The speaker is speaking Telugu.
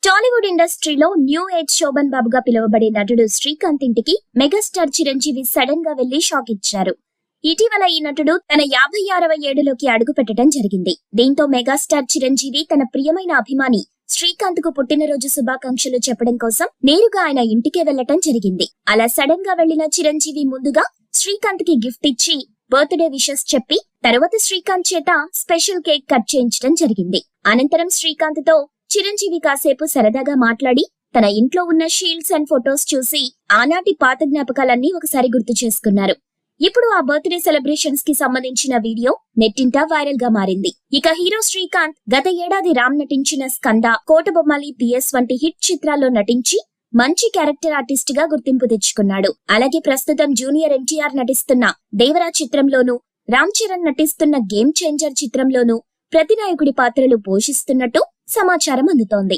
టాలీవుడ్ ఇండస్ట్రీలో న్యూ ఏజ్ శోభన్ బాబుగా పిలువబడే నటుడు శ్రీకాంత్ ఇంటికి మెగాస్టార్ చిరంజీవి సడన్ గా వెళ్లి షాక్ ఇచ్చారు. ఇటీవల ఈ నటుడు తన 56వ ఏడులోకి అడుగు పెట్టడం జరిగింది. దీంతో మెగాస్టార్ చిరంజీవి తన ప్రియమైన అభిమాని శ్రీకాంత్ కు పుట్టినరోజు శుభాకాంక్షలు చెప్పడం కోసం నేరుగా ఆయన ఇంటికే వెళ్లటం జరిగింది. అలా సడన్ గా వెళ్లిన చిరంజీవి ముందుగా శ్రీకాంత్ కి గిఫ్ట్ ఇచ్చి బర్త్డే విషెస్ చెప్పి తర్వాత శ్రీకాంత్ చేత స్పెషల్ కేక్ కట్ చేయించడం జరిగింది. అనంతరం శ్రీకాంత్ తో చిరంజీవి కాసేపు సరదాగా మాట్లాడి తన ఇంట్లో ఉన్న షీల్డ్స్ అండ్ ఫొటోస్ చూసి ఆనాటి పాత జ్ఞాపకాలన్నీ ఒకసారి గుర్తు చేసుకున్నారు. ఇప్పుడు ఆ బర్త్డే సెలబ్రేషన్స్ కి సంబంధించిన వీడియో నెట్టింటా వైరల్ గా మారింది. ఇక హీరో శ్రీకాంత్ గత ఏడాది రామ్ నటించిన స్కంద, కోటబొమ్మాలి, PS వంటి హిట్ చిత్రాల్లో నటించి మంచి క్యారెక్టర్ ఆర్టిస్ట్ గా గుర్తింపు తెచ్చుకున్నాడు. అలాగే ప్రస్తుతం జూనియర్ NTR నటిస్తున్న దేవరా చిత్రంలోనూ, రామ్ చరణ్ నటిస్తున్న గేమ్ చేంజర్ చిత్రంలోనూ ప్రతినాయకుడి పాత్రలు పోషిస్తున్నట్టు సమాచారం అందుతోంది.